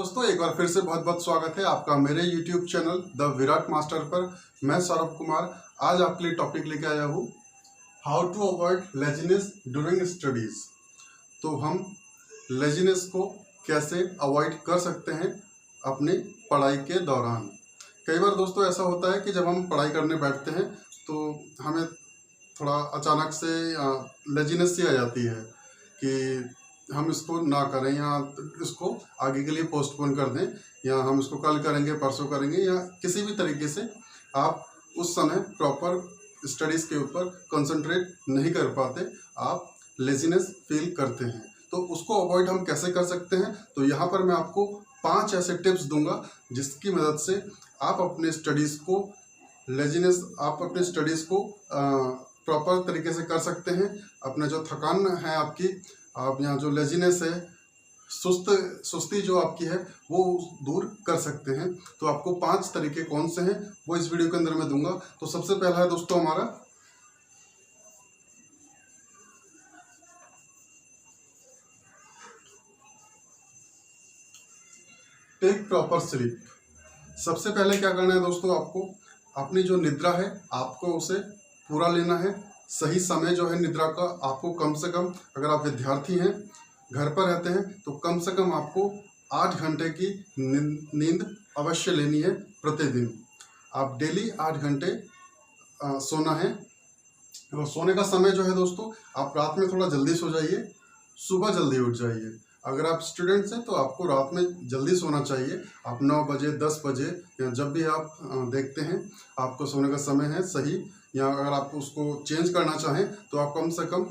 दोस्तों, एक बार फिर से बहुत बहुत स्वागत है आपका मेरे YouTube channel the Virat master पर। मैं सौरभ कुमार आज आपके लिए टॉपिक लेके आया हूँ, how to avoid laziness during studies. तो हम लेजीनेस को कैसे अवॉइड कर सकते हैं अपनी पढ़ाई के दौरान। कई बार दोस्तों ऐसा होता है कि जब हम पढ़ाई करने बैठते हैं तो हमें थोड़ा अचानक से लेजीनेस सी आ जाती है कि हम इसको ना करें या इसको आगे के लिए पोस्टपोन कर दें, या हम इसको कल करेंगे, परसों करेंगे, या किसी भी तरीके से आप उस समय प्रॉपर स्टडीज़ के ऊपर कंसंट्रेट नहीं कर पाते, आप लेजीनेस फील करते हैं। तो उसको अवॉइड हम कैसे कर सकते हैं, तो यहाँ पर मैं आपको 5 ऐसे टिप्स दूंगा जिसकी मदद से आप अपने स्टडीज़ को अपने स्टडीज़ को प्रॉपर तरीके से कर सकते हैं। अपना जो थकान है आपकी, आप यहाँ जो लेजीनेस है, सुस्ती जो आपकी है, वो दूर कर सकते हैं। तो आपको 5 तरीके कौन से हैं वो इस वीडियो के अंदर मैं दूंगा। तो सबसे पहला है दोस्तों हमारा टेक प्रॉपर स्लीप। सबसे पहले क्या करना है दोस्तों, आपको अपनी जो निद्रा है आपको उसे पूरा लेना है। सही समय जो है निद्रा का, आपको कम से कम, अगर आप विद्यार्थी हैं, घर पर रहते हैं, तो कम से कम आपको 8 घंटे की नींद अवश्य लेनी है प्रतिदिन। आप डेली 8 घंटे सोना है। और सोने का समय जो है दोस्तों, आप रात में थोड़ा जल्दी सो जाइए, सुबह जल्दी उठ जाइए। अगर आप स्टूडेंट्स हैं तो आपको रात में जल्दी सोना चाहिए। आप 9 बजे, 10 बजे, या जब भी आप देखते हैं आपको सोने का समय है सही, या अगर आप उसको चेंज करना चाहें तो आप कम से कम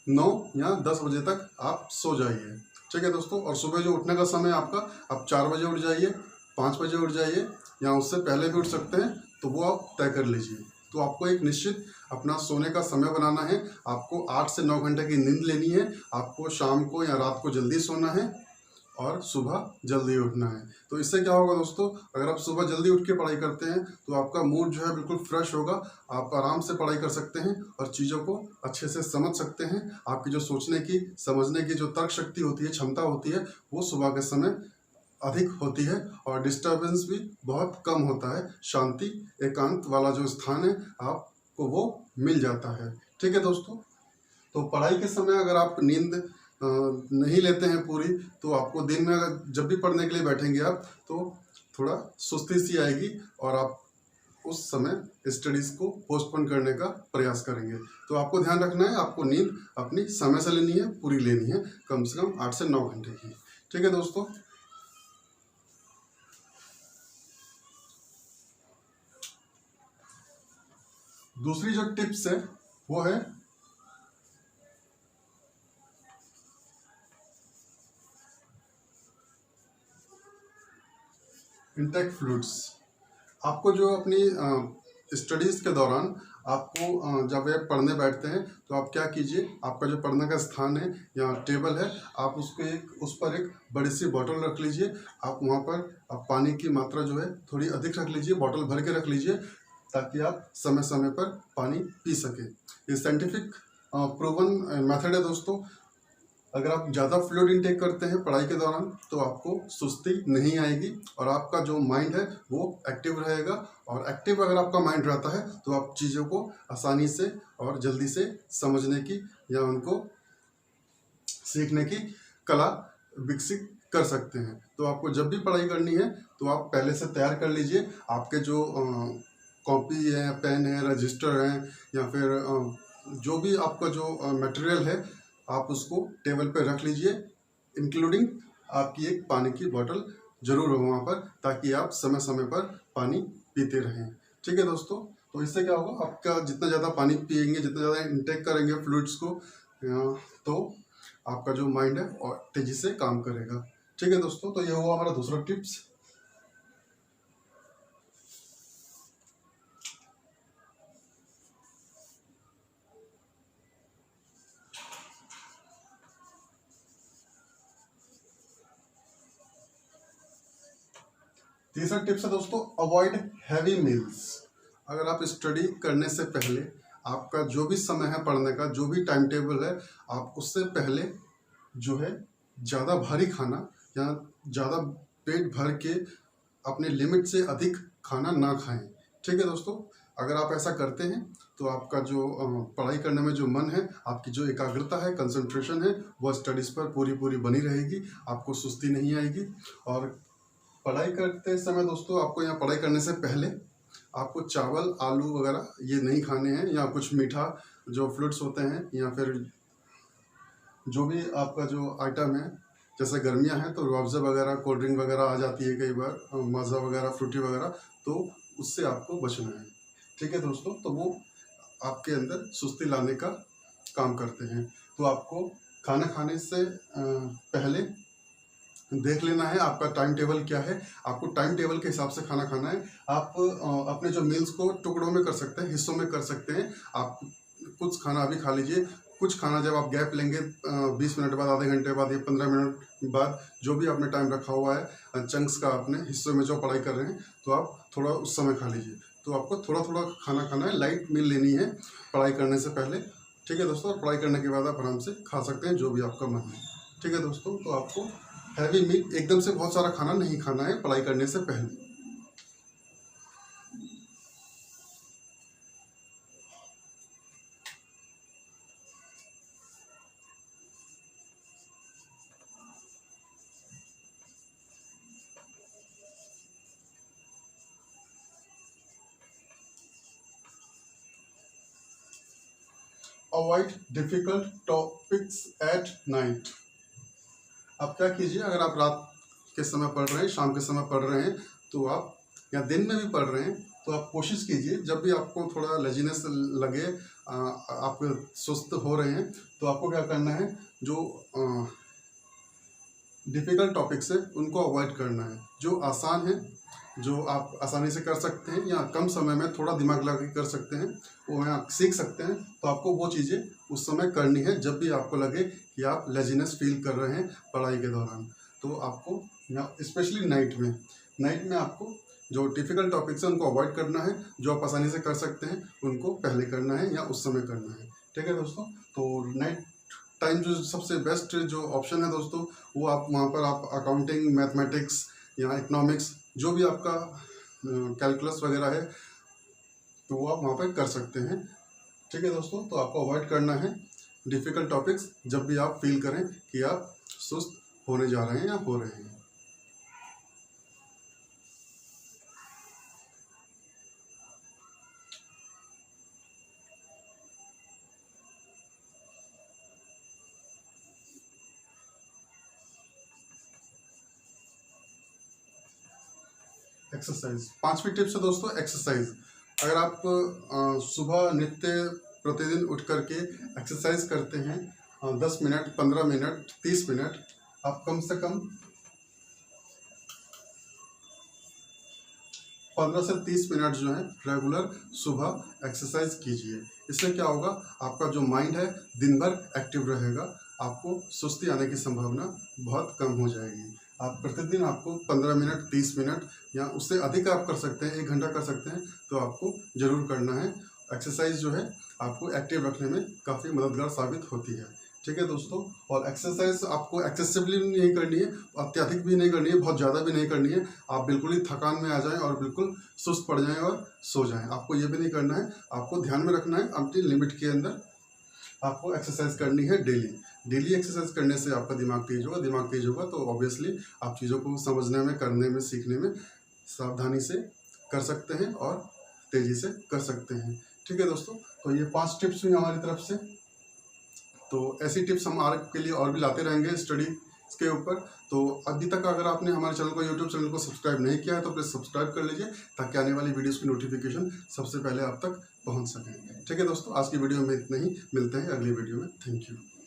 9 या 10 बजे तक आप सो जाइए। ठीक है दोस्तों। और सुबह जो उठने का समय आपका, आप 4 बजे उठ जाइए, 5 बजे उठ जाइए, या उससे पहले भी उठ सकते हैं, तो वो आप तय कर लीजिए। तो आपको एक निश्चित अपना सोने का समय बनाना है। आपको 8 से 9 घंटे की नींद लेनी है। आपको शाम को या रात को जल्दी सोना है और सुबह जल्दी उठना है। तो इससे क्या होगा दोस्तों, अगर आप सुबह जल्दी उठ के पढ़ाई करते हैं तो आपका मूड जो है बिल्कुल फ्रेश होगा। आप आराम से पढ़ाई कर सकते हैं और चीज़ों को अच्छे से समझ सकते हैं। आपकी जो सोचने की, समझने की जो तर्क शक्ति होती है, क्षमता होती है, वो सुबह के समय अधिक होती है और डिस्टर्बेंस भी बहुत कम होता है। शांति, एकांत वाला जो स्थान है आपको वो मिल जाता है। ठीक है दोस्तों। तो पढ़ाई के समय अगर आप नींद नहीं लेते हैं पूरी, तो आपको दिन में अगर जब भी पढ़ने के लिए बैठेंगे आप, तो थोड़ा सुस्ती सी आएगी और आप उस समय स्टडीज़ को पोस्टपोन करने का प्रयास करेंगे। तो आपको ध्यान रखना है, आपको नींद अपनी समय से लेनी है, पूरी लेनी है, कम से कम 8 से 9 घंटे की। ठीक है दोस्तों। दूसरी जो टिप्स है वो है इंटेक फ्लूइड्स। आपको जो अपनी स्टडीज़ के दौरान आपको जब आप पढ़ने बैठते हैं तो आप क्या कीजिए, आपका जो पढ़ने का स्थान है या टेबल है, आप उस पर एक बड़ी सी बोतल रख लीजिए। आप वहाँ पर आप पानी की मात्रा जो है थोड़ी अधिक रख लीजिए, बोतल भर के रख लीजिए, ताकि आप समय समय पर पानी पी सकें। ये साइंटिफिक प्रूवन मेथड है दोस्तों। अगर आप ज़्यादा फ्लूइड इनटेक करते हैं पढ़ाई के दौरान तो आपको सुस्ती नहीं आएगी और आपका जो माइंड है वो एक्टिव रहेगा। और एक्टिव अगर आपका माइंड रहता है तो आप चीज़ों को आसानी से और जल्दी से समझने की या उनको सीखने की कला विकसित कर सकते हैं। तो आपको जब भी पढ़ाई करनी है तो आप पहले से तैयार कर लीजिए। आपके जो कॉपी है, पेन है, रजिस्टर है, या फिर जो भी आपका जो मटेरियल है, आप उसको टेबल पे रख लीजिए। इंक्लूडिंग आपकी एक पानी की बोतल जरूर हो वहाँ पर, ताकि आप समय समय पर पानी पीते रहें। ठीक है दोस्तों। तो इससे क्या होगा, आपका जितना ज़्यादा पानी पिएंगे, जितना ज़्यादा इंटेक करेंगे फ्लूइड्स को, तो आपका जो माइंड है और तेज़ी से काम करेगा। ठीक है दोस्तों। तो ये हुआ हमारा दूसरा टिप्स। तीसरा टिप्स है दोस्तों, अवॉइड हैवी मील्स। अगर आप स्टडी करने से पहले, आपका जो भी समय है पढ़ने का, जो भी टाइम टेबल है, आप उससे पहले जो है ज़्यादा भारी खाना या ज़्यादा पेट भर के अपने लिमिट से अधिक खाना ना खाएं। ठीक है दोस्तों, अगर आप ऐसा करते हैं तो आपका जो पढ़ाई करने में जो मन है, आपकी जो एकाग्रता है, कंसंट्रेशन है, वह स्टडीज़ पर पूरी पूरी बनी रहेगी, आपको सुस्ती नहीं आएगी। और पढ़ाई करते समय दोस्तों, आपको यहाँ पढ़ाई करने से पहले आपको चावल, आलू वगैरह ये नहीं खाने हैं, या कुछ मीठा जो फ्रूट्स होते हैं, या फिर जो भी आपका जो आइटम है, जैसे गर्मियां हैं तो रूह अफ़ज़ा वगैरह, कोल्ड ड्रिंक वगैरह आ जाती है कई बार, माज़ा वगैरह, फ्रूटी वगैरह, तो उससे आपको बचना है। ठीक है दोस्तों, तो वो आपके अंदर सुस्ती लाने का काम करते हैं। तो आपको खाना खाने से पहले देख लेना है आपका टाइम टेबल क्या है, आपको टाइम टेबल के हिसाब से खाना खाना है। आप अपने जो मील्स को टुकड़ों में कर सकते हैं, हिस्सों में कर सकते हैं। आप कुछ खाना अभी खा लीजिए, कुछ खाना जब आप गैप लेंगे 20 मिनट बाद, आधे घंटे बाद या 15 मिनट बाद, जो भी आपने टाइम रखा हुआ है चंक्स का, अपने हिस्सों में जो पढ़ाई कर रहे हैं, तो आप थोड़ा उस समय खा लीजिए। तो आपको थोड़ा थोड़ा खाना खाना है, लाइट मील लेनी है पढ़ाई करने से पहले। ठीक है दोस्तों, पढ़ाई करने के बाद आप आराम से खा सकते हैं जो भी आपका मन है। ठीक है दोस्तों, तो आपको हैवी मील एकदम से बहुत सारा खाना नहीं खाना है पढ़ाई करने से पहले। Avoid difficult topics at night. आप क्या कीजिए, अगर आप रात के समय पढ़ रहे हैं, शाम के समय पढ़ रहे हैं, तो आप या दिन में भी पढ़ रहे हैं, तो आप कोशिश कीजिए जब भी आपको थोड़ा लेजीनेस लगे, आप सुस्त हो रहे हैं, तो आपको क्या करना है, जो डिफ़िकल्ट टॉपिक्स है उनको अवॉइड करना है। जो आसान है, जो आप आसानी से कर सकते हैं या कम समय में थोड़ा दिमाग लगा के कर सकते हैं, वो आप सीख सकते हैं, तो आपको वो चीज़ें उस समय करनी है जब भी आपको लगे कि आप लेजीनेस फील कर रहे हैं पढ़ाई के दौरान। तो आपको या स्पेशली नाइट में आपको जो डिफ़िकल्ट टॉपिक्स हैं उनको अवॉइड करना है, जो आप आसानी से कर सकते हैं उनको पहले करना है या उस समय करना है। ठीक है दोस्तों, तो नाइट टाइम जो सबसे बेस्ट जो ऑप्शन है दोस्तों, वो आप वहाँ पर आप अकाउंटिंग, मैथमेटिक्स या इकोनॉमिक्स, जो भी आपका कैलकुलस वगैरह है, तो वो आप वहाँ पर कर सकते हैं। ठीक है दोस्तों, तो आपको अवॉइड करना है डिफ़िकल्ट टॉपिक्स जब भी आप फील करें कि आप सुस्त होने जा रहे हैं या हो रहे हैं। एक्सरसाइज, 5वीं टिप्स है दोस्तों, एक्सरसाइज। अगर आप सुबह नित्य प्रतिदिन उठ करके एक्सरसाइज करते हैं, 10 मिनट, 15 मिनट, 30 मिनट, आप कम से कम 15 से 30 मिनट जो है रेगुलर सुबह एक्सरसाइज कीजिए। इससे क्या होगा, आपका जो माइंड है दिन भर एक्टिव रहेगा, आपको सुस्ती आने की संभावना बहुत कम हो जाएगी। आप प्रतिदिन आपको 15 मिनट, 30 मिनट या उससे अधिक आप कर सकते हैं, 1 घंटा कर सकते हैं, तो आपको ज़रूर करना है। एक्सरसाइज जो है आपको एक्टिव रखने में काफ़ी मददगार साबित होती है। ठीक है दोस्तों, और एक्सरसाइज आपको एक्सेसिवली नहीं करनी है, अत्यधिक भी नहीं करनी है, बहुत ज़्यादा भी नहीं करनी है। आप बिल्कुल ही थकान में आ जाएं और बिल्कुल सुस्त पड़ जाएं और सो जाएं, आपको ये भी नहीं करना है। आपको ध्यान में रखना है अपनी लिमिट के अंदर आपको एक्सरसाइज करनी है डेली एक्सरसाइज करने से आपका दिमाग तेज होगा, तो ऑब्वियसली आप चीज़ों को समझने में, करने में, सीखने में सावधानी से कर सकते हैं और तेज़ी से कर सकते हैं। ठीक है दोस्तों, तो ये 5 टिप्स हुई हमारी तरफ से। तो ऐसी टिप्स हम आपके लिए और भी लाते रहेंगे स्टडी के ऊपर। तो अभी तक अगर आपने हमारे चैनल को, यूट्यूब चैनल को सब्सक्राइब नहीं किया है, तो प्लीज़ सब्सक्राइब कर लीजिए, ताकि आने वाली वीडियोस की नोटिफिकेशन सबसे पहले आप तक पहुंच सकें। ठीक है दोस्तों, आज की वीडियो में इतना ही, मिलते हैं अगली वीडियो में। Thank you.